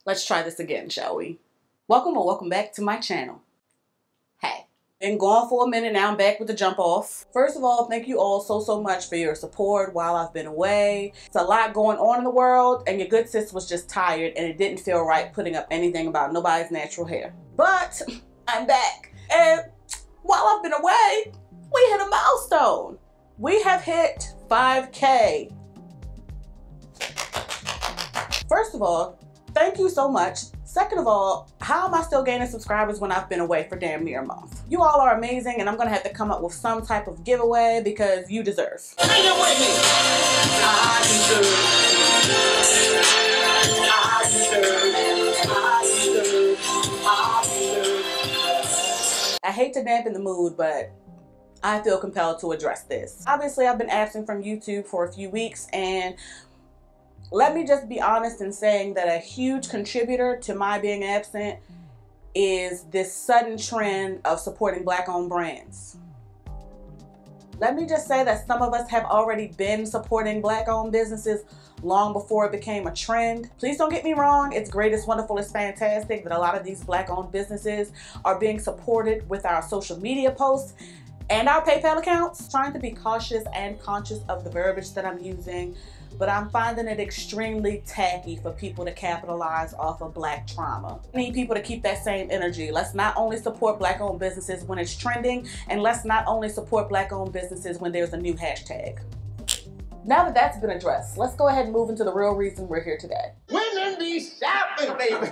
Let's try this again, shall we? Welcome or welcome back to my channel. Hey, been gone for a minute now. I'm back with the jump off. First of all, thank you all so much for your support while I've been away. It's a lot going on in the world, and your good sis was just tired and it didn't feel right putting up anything about nobody's natural hair. But I'm back, and while I've been away, we hit a milestone. We have hit 5K. First of all, thank you so much. Second of all, how am I still gaining subscribers when I've been away for damn near a month? You all are amazing, and I'm gonna have to come up with some type of giveaway because you deserve. Sing it with me. I deserve. I hate to dampen the mood, but I feel compelled to address this. Obviously, I've been absent from YouTube for a few weeks, and let me just be honest in saying that a huge contributor to my being absent is this sudden trend of supporting Black-owned brands. Let me just say that some of us have already been supporting Black-owned businesses long before it became a trend. Please don't get me wrong, it's great, it's wonderful, it's fantastic that a lot of these Black-owned businesses are being supported with our social media posts and our PayPal accounts. Trying to be cautious and conscious of the verbiage that I'm using, but I'm finding it extremely tacky for people to capitalize off of Black trauma. I need people to keep that same energy. Let's not only support Black-owned businesses when it's trending, and let's not only support Black-owned businesses when there's a new hashtag. Now that that's been addressed, let's go ahead and move into the real reason we're here today. Women be shopping, baby.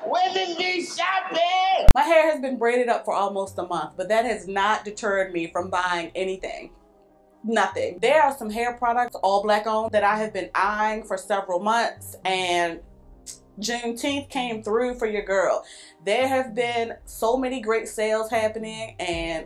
Women be shopping. My hair has been braided up for almost a month, but that has not deterred me from buying anything. Nothing. There are some hair products, all Black-owned, that I have been eyeing for several months, and Juneteenth came through for your girl. There have been so many great sales happening, and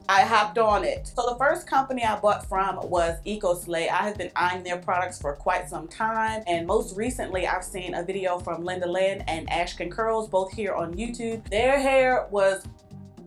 I hopped on it. So the first company I bought from was EcoSlay. I have been eyeing their products for quite some time, and most recently I've seen a video from Linda Lynn and Ashkin Curls, both here on YouTube. Their hair was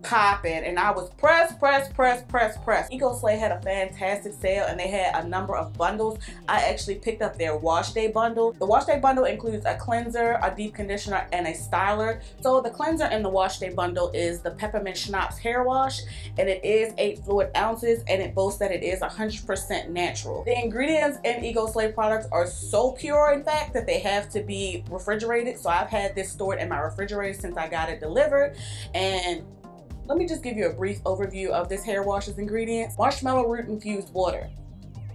popping, and I was pressed. EcoSlay had a fantastic sale, and they had a number of bundles. I actually picked up their wash day bundle. The wash day bundle includes a cleanser, a deep conditioner, and a styler. So the cleanser in the wash day bundle is the peppermint schnapps hair wash, and it is 8 fluid ounces, and it boasts that it is 100% natural. The ingredients in EcoSlay products are so pure, in fact, that they have to be refrigerated. So I've had this stored in my refrigerator since I got it delivered. And let me just give you a brief overview of this hair wash's ingredients. Marshmallow root infused water,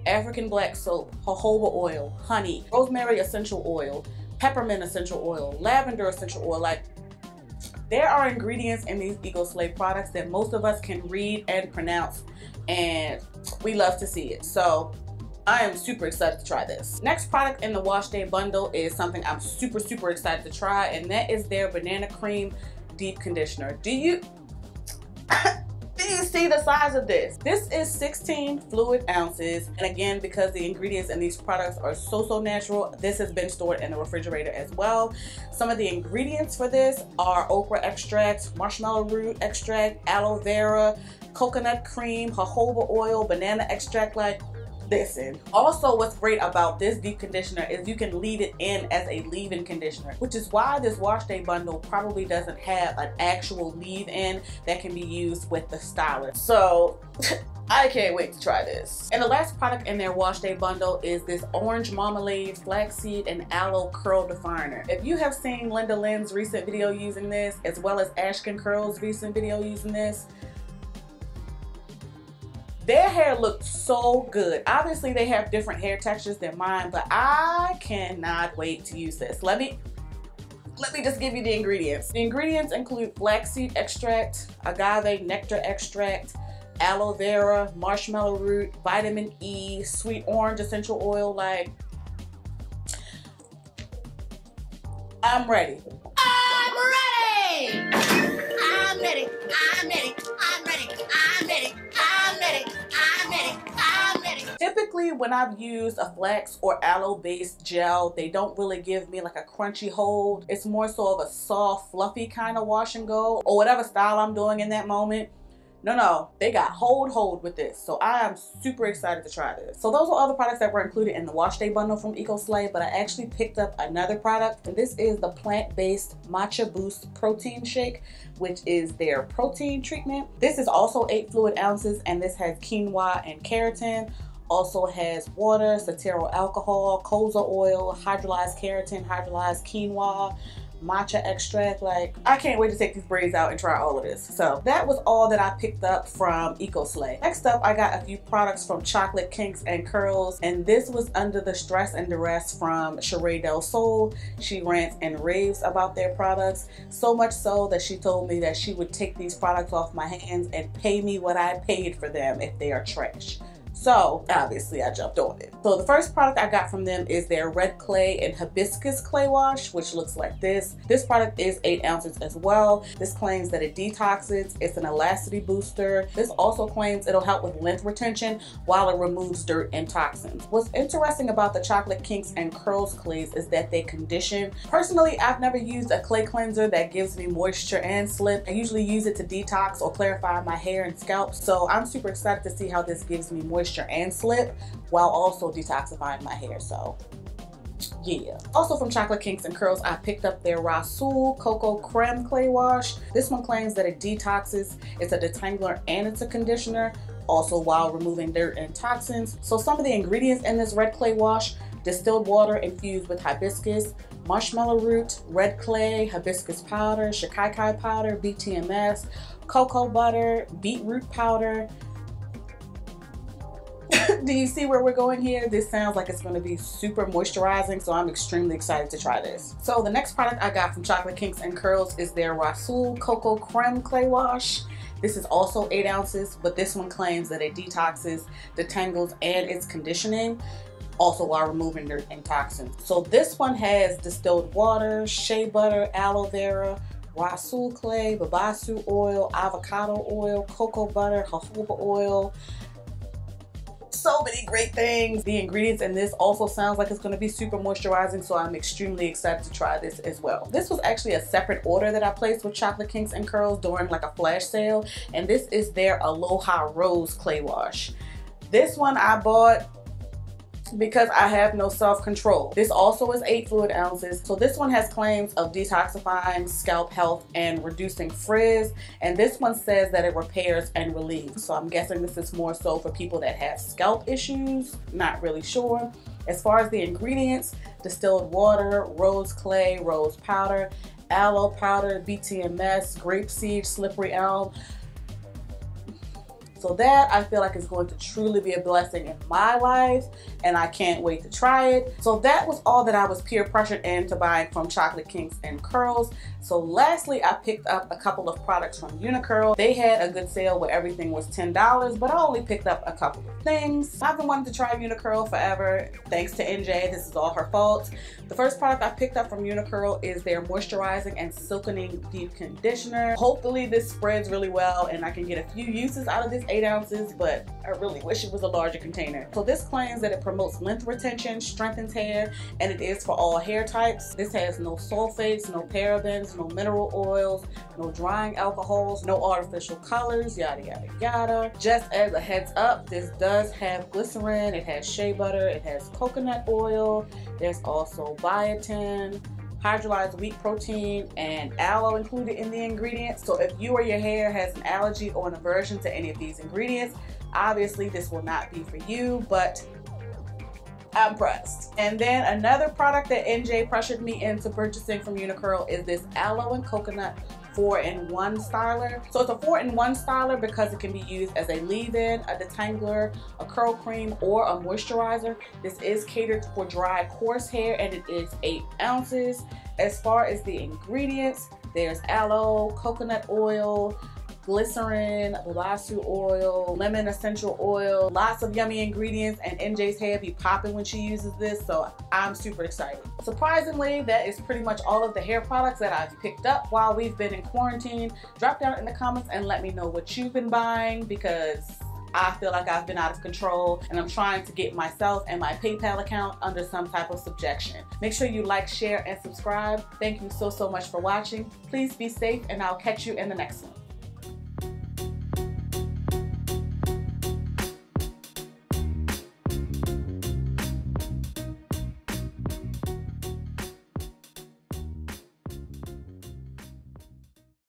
African black soap, jojoba oil, honey, rosemary essential oil, peppermint essential oil, lavender essential oil. Like, there are ingredients in these EcoSlay products that most of us can read and pronounce, and we love to see it. So I am super excited to try this. Next product in the wash day bundle is something I'm super excited to try, and that is their banana cream deep conditioner. Do you see the size of this? This is 16 fluid ounces, and again, because the ingredients in these products are so natural, this has been stored in the refrigerator as well. Some of the ingredients for this are okra extract, marshmallow root extract, aloe vera, coconut cream, jojoba oil, banana extract. Like, listen. Also, what's great about this deep conditioner is you can leave it in as a leave-in conditioner, which is why this wash day bundle probably doesn't have an actual leave-in that can be used with the styler. So I can't wait to try this. And the last product in their wash day bundle is this orange marmalade, flaxseed, and aloe curl definer. If you have seen Linda Lynn's recent video using this, as well as Ashkin Curls' recent video using this, their hair looked so good. Obviously, they have different hair textures than mine, but I cannot wait to use this. Let me just give you the ingredients. The ingredients include flaxseed extract, agave nectar extract, aloe vera, marshmallow root, vitamin E, sweet orange essential oil. Like, I'm ready. I'm ready. I'm ready. I'm ready. I'm ready. I'm ready. I'm ready. I'm ready. I'm ready. Typically, when I've used a flax or aloe-based gel, they don't really give me like a crunchy hold. It's more so of a soft, fluffy kind of wash and go, or whatever style I'm doing in that moment. No, they got hold with this. So I am super excited to try this. So those are all the products that were included in the wash day bundle from EcoSlay, but I actually picked up another product, and this is the plant-based Matcha Boost protein shake, which is their protein treatment. This is also 8 fluid ounces, and this has quinoa and keratin. Also has water, cetearyl alcohol, colza oil, hydrolyzed keratin, hydrolyzed quinoa, matcha extract. Like, I can't wait to take these braids out and try all of this. So that was all that I picked up from EcoSlay. Next up, I got a few products from Chocolate Kinks and Curls, and this was under the stress and duress from Sheree Del Sol. She rants and raves about their products, so much so that she told me that she would take these products off my hands and pay me what I paid for them if they are trash. So obviously I jumped on it. So the first product I got from them is their red clay and hibiscus clay wash, which looks like this. This product is 8 ounces as well. This claims that it detoxes, it's an elasticity booster. This also claims it'll help with length retention while it removes dirt and toxins. What's interesting about the Chocolate Kinks and Curls clays is that they condition. Personally, I've never used a clay cleanser that gives me moisture and slip. I usually use it to detox or clarify my hair and scalp. So I'm super excited to see how this gives me moisture and slip while also detoxifying my hair. So yeah. Also from Chocolate Kinks and Curls, I picked up their Rasul Cocoa Creme Clay Wash. This one claims that it detoxes, it's a detangler, and it's a conditioner, also while removing dirt and toxins. So some of the ingredients in this red clay wash: distilled water infused with hibiscus, marshmallow root, red clay, hibiscus powder, shikakai powder, BTMS, cocoa butter, beetroot powder. Do you see where we're going here? This sounds like it's going to be super moisturizing, so I'm extremely excited to try this. So the next product I got from Chocolate Kinks and Curls is their Rasul Cocoa Creme Clay Wash. This is also 8 ounces, but this one claims that it detoxes, detangles, and it's conditioning, also while removing dirt and toxins. So this one has distilled water, shea butter, aloe vera, Rasul clay, babasu oil, avocado oil, cocoa butter, jojoba oil. So many great things. The ingredients in this also sounds like it's going to be super moisturizing, so I'm extremely excited to try this as well. This was actually a separate order that I placed with Chocolate Kinks and Curls during like a flash sale, and this is their Aloha Rose Clay Wash. This one I bought because I have no self-control. This also is 8 fluid ounces. So this one has claims of detoxifying, scalp health, and reducing frizz. And this one says that it repairs and relieves. So I'm guessing this is more so for people that have scalp issues. Not really sure. As far as the ingredients: distilled water, rose clay, rose powder, aloe powder, BTMS, grapeseed, slippery elm. So that, I feel like, is going to truly be a blessing in my life, and I can't wait to try it. So that was all that I was peer pressured into buying from Chocolate Kinks and Curls. So lastly, I picked up a couple of products from Unicurl. They had a good sale where everything was $10, but I only picked up a couple of things. I've been wanting to try Unicurl forever. Thanks to NJ, this is all her fault. The first product I picked up from Unicurl is their moisturizing and silkening deep conditioner. Hopefully this spreads really well and I can get a few uses out of this 8 ounces, but I really wish it was a larger container. So this claims that it promotes length retention, strengthens hair, and it is for all hair types. This has no sulfates, no parabens, no mineral oils, no drying alcohols, no artificial colors, yada yada yada. Just as a heads up, this does have glycerin, it has shea butter, it has coconut oil, there's also biotin, hydrolyzed wheat protein, and aloe included in the ingredients. So if you or your hair has an allergy or an aversion to any of these ingredients, obviously this will not be for you, but I'm pressed. And then another product that NJ pressured me into purchasing from Unicurl is this aloe and coconut 4-in-1 styler. So it's a 4-in-1 styler because it can be used as a leave-in, a detangler, a curl cream, or a moisturizer. This is catered for dry, coarse hair, and it is 8 ounces. As far as the ingredients, there's aloe, coconut oil, glycerin, babasu oil, lemon essential oil, lots of yummy ingredients, and NJ's hair be popping when she uses this, so I'm super excited. Surprisingly, that is pretty much all of the hair products that I've picked up while we've been in quarantine. Drop down in the comments and let me know what you've been buying, because I feel like I've been out of control and I'm trying to get myself and my PayPal account under some type of subjection. Make sure you like, share, and subscribe. Thank you so much for watching. Please be safe, and I'll catch you in the next one.